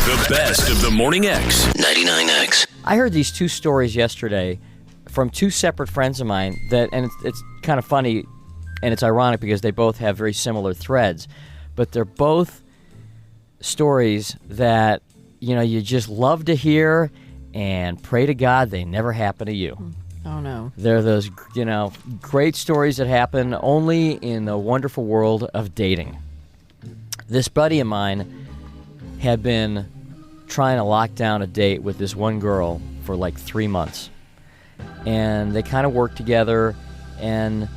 The best of the Morning X. 99X. I heard these two stories yesterday from two separate friends of mine and it's kind of funny and it's ironic because they both have very similar threads, but they're both stories that, you just love to hear and pray to God they never happen to you. Oh, no. They're those, great stories that happen only in the wonderful world of dating. This buddy of mine had been trying to lock down a date with this one girl for like 3 months. And they kind of worked together, and,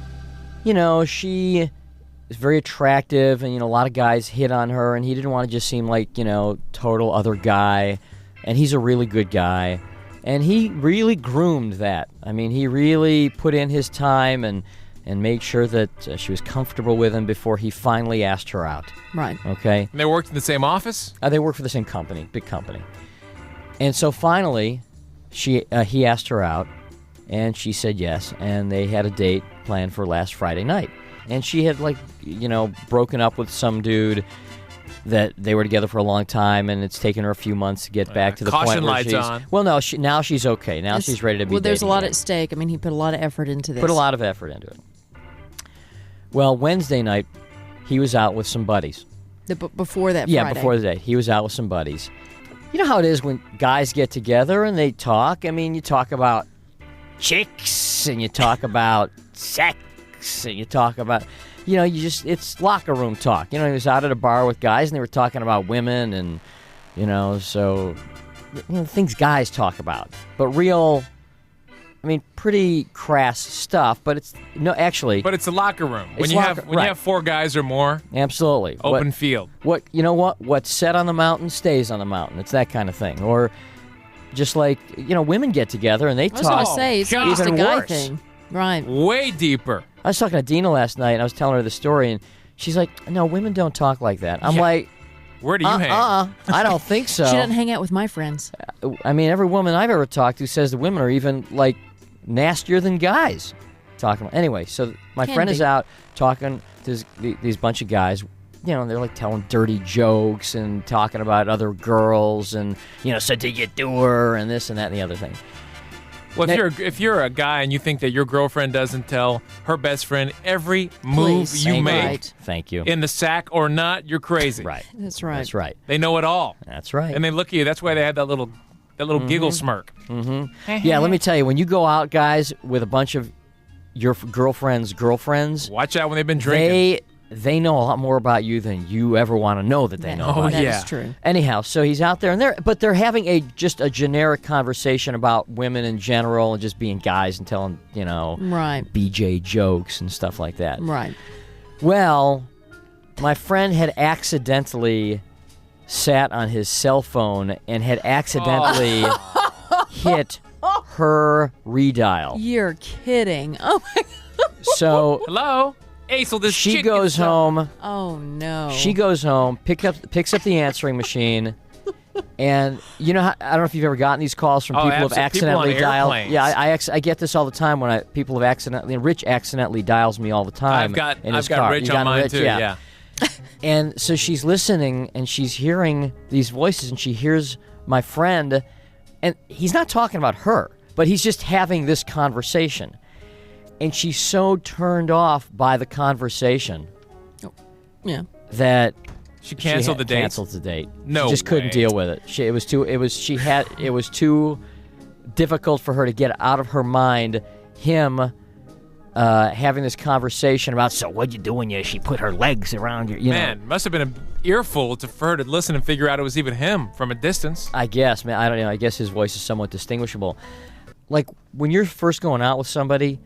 she is very attractive, and, a lot of guys hit on her, and he didn't want to just seem like, total other guy. And he's a really good guy. And he really groomed that. I mean, he really put in his time and made sure that she was comfortable with him before he finally asked her out. Right. Okay? And they worked in the same office? They worked for the same company, big company. And so finally, he asked her out, and she said yes, and they had a date planned for last Friday night. And she had, broken up with some dude that they were together for a long time, and it's taken her a few months to get back to the point where lights on. Well, no, now she's okay. Now she's ready to be. Well, there's a lot again. at stake. I mean, he put a lot of effort into this. Put a lot of effort into it. Well, Wednesday night, he was out with some buddies. Before that Friday. Yeah, before the date. He was out with some buddies. You know how it is when guys get together and they talk? I mean, you talk about chicks, and you talk about sex, and you talk about... it's locker room talk. He was out at a bar with guys, and they were talking about women and, things guys talk about. But pretty crass stuff, but it's, actually. But it's a locker room. When It's you locker- have when right. you have four guys or more, Absolutely. open field. What's set on the mountain stays on the mountain. It's that kind of thing. Or just like, women get together and they I talk. was going to say, it's not just a even guy worse. thing. Right. Way deeper. I was talking to Dina last night, and I was telling her the story, and she's like, no, women don't talk like that. I'm Yeah. like, Where do you hang? I don't think so. She doesn't hang out with my friends. I mean, every woman I've ever talked to says the women are even, nastier than guys. Anyway, so my friend is out talking to these bunch of guys. They're, telling dirty jokes and talking about other girls and, so did you do her and this and that and the other thing. Well, if you're a guy and you think that your girlfriend doesn't tell her best friend every move Please. you Thank make right. Thank you. in the sack or not, you're crazy. Right. That's right. That's right. They know it all. That's right. And they look at you. That's why they have that little giggle smirk. Yeah, let me tell you, when you go out, guys, with a bunch of your girlfriends, Watch out when they've been drinking. they know a lot more about you than you ever want to know that they know about Oh, you. That yeah. is true. Anyhow, so he's out there, and they're having just a generic conversation about women in general and just being guys and telling, Right. BJ jokes and stuff like that. Right. Well, my friend had accidentally sat on his cell phone and had accidentally hit her redial. You're kidding. Oh, my God. So Hello? Ace, this she chick goes is, home. Oh, no. She goes home, picks up the answering machine, and I don't know if you've ever gotten these calls from people who have accidentally people on dialed. airplanes. Yeah, I get this all the time when people have accidentally. Rich accidentally dials me all the time. I've in his got car. Rich You got on mine Rich? too. Yeah. And so she's listening, and she's hearing these voices, and she hears my friend, and he's not talking about her, but he's just having this conversation. And she's so turned off by the conversation Yeah. that She canceled the date. Canceled the date. No she just couldn't way. deal with it. It was too difficult for her to get out of her mind him having this conversation about, so what'd you do when she put her legs around you? Man, must have been an earful for her to listen and figure out it was even him from a distance. I guess, man. I don't know. I guess his voice is somewhat distinguishable. Like when you're first going out with somebody,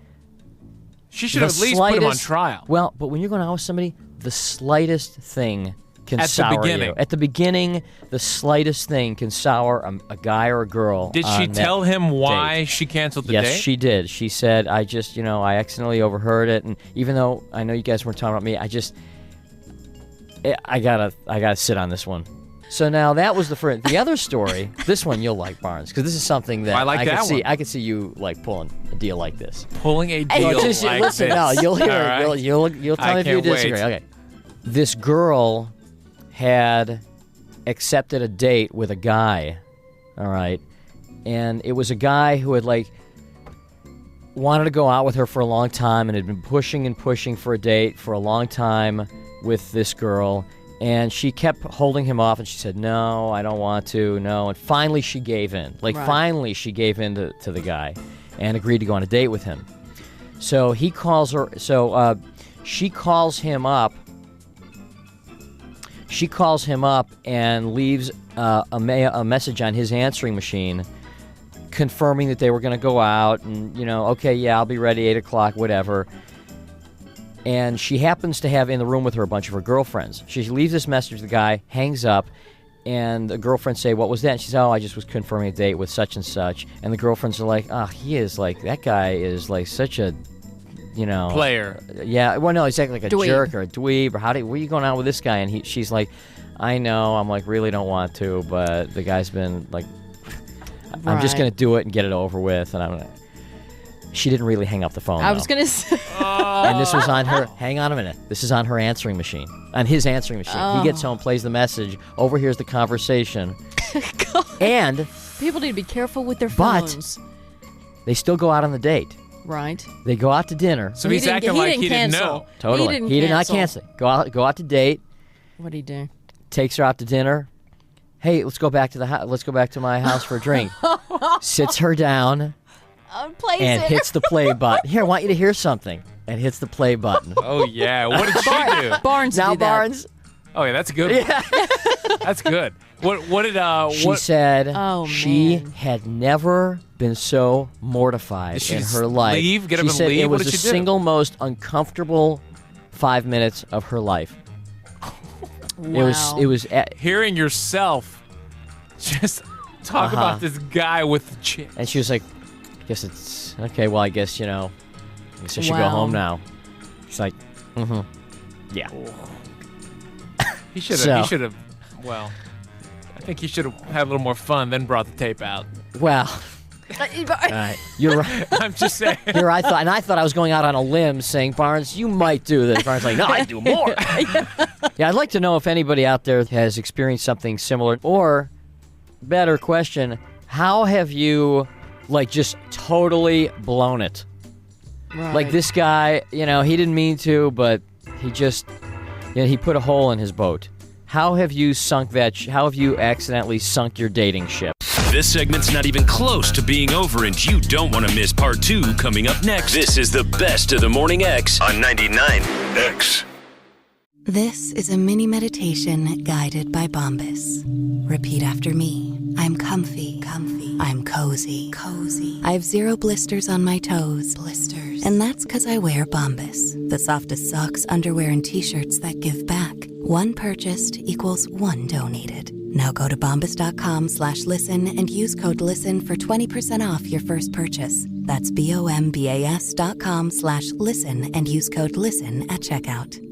She should have at least put him on trial. Well, but when you're going out with somebody, the slightest thing can At the sour beginning. you. At the beginning, the slightest thing can sour a guy or a girl. Did she on tell that him why date. she canceled the Yes, date? she did. She said, I accidentally overheard it, and even though I know you guys weren't talking about me, I gotta sit on this one. So now that was the other story. This one you'll like, Barnes, because this is something that I like that one. I could see you pulling a deal like this. Pulling a deal like listen, this. no, you'll hear All it. right. You'll tell I me if you can't wait. disagree. Okay. This girl had accepted a date with a guy, all right? And it was a guy who had, like, wanted to go out with her for a long time and had been pushing and pushing for a date for a long time with this girl. And she kept holding him off, and she said, no, I don't want to, no. And finally she gave in. Finally she gave in to the guy and agreed to go on a date with him. So he calls her, she calls him up. She calls him up and leaves a message on his answering machine confirming that they were going to go out and, okay, yeah, I'll be ready, 8 o'clock, whatever. And she happens to have in the room with her a bunch of her girlfriends. She leaves this message to the guy, hangs up, and the girlfriends say, what was that? And she says, I just was confirming a date with such and such. And the girlfriends are like, he is like, that guy is like such a, player. Yeah, well, no, he's like a dweeb. Jerk or a dweeb, or where are you going out with this guy? And she's like, I know, I'm like, really don't want to, but the guy's been like, I'm just going to do it and get it over with. And she didn't really hang up the phone, I was going to say. And this was on her, hang on a minute, this is on her answering machine, on his answering machine. He gets home, plays the message, overhears the conversation. And People need to be careful with their But- phones. they still go out on the date. Right. They go out to dinner. So he's acting like he didn't know. Totally. He did not cancel. Go out to date, What'd he do? takes her out to dinner. Hey, let's go back to let's go back to my house for a drink. Sits her down Plays and it. hits the play button. Here, I want you to hear something. And hits the play button. Oh, yeah. What did she do? Barnes Now, do that. Barnes, Oh, yeah, that's a good. Yeah. That's good. What did she said Oh, she man. had never been so mortified Did she in just her life. leave? Get up she and said leave? it What was did the she do? single most uncomfortable 5 minutes of her life. Wow. It was hearing yourself just talk about this guy with the chick. and she was like, I guess it's okay, well, I guess, I guess I should go Wow. home now. She's like, yeah. He should have. Well, I think he should have had a little more fun, then brought the tape out. Well, all right, you're right. I'm just saying. I thought I was going out on a limb saying, Barnes, you might do this. Barnes like, no, I do more. Yeah, I'd like to know if anybody out there has experienced something similar, or better question, how have you just totally blown it? Right. Like this guy, he didn't mean to, but he just, he put a hole in his boat. How have you how have you accidentally sunk your dating ship? This segment's not even close to being over, and you don't want to miss part 2 coming up next. This is the best of the Morning X on 99X. This is a mini meditation guided by Bombas. Repeat after me. I'm comfy. I'm cozy. I have 0 blisters on my toes. And that's because I wear Bombas, the softest socks, underwear, and t-shirts that give back. One purchased equals one donated. Now go to bombas.com/listen and use code LISTEN for 20% off your first purchase. That's BOMBAS.com/listen and use code LISTEN at checkout.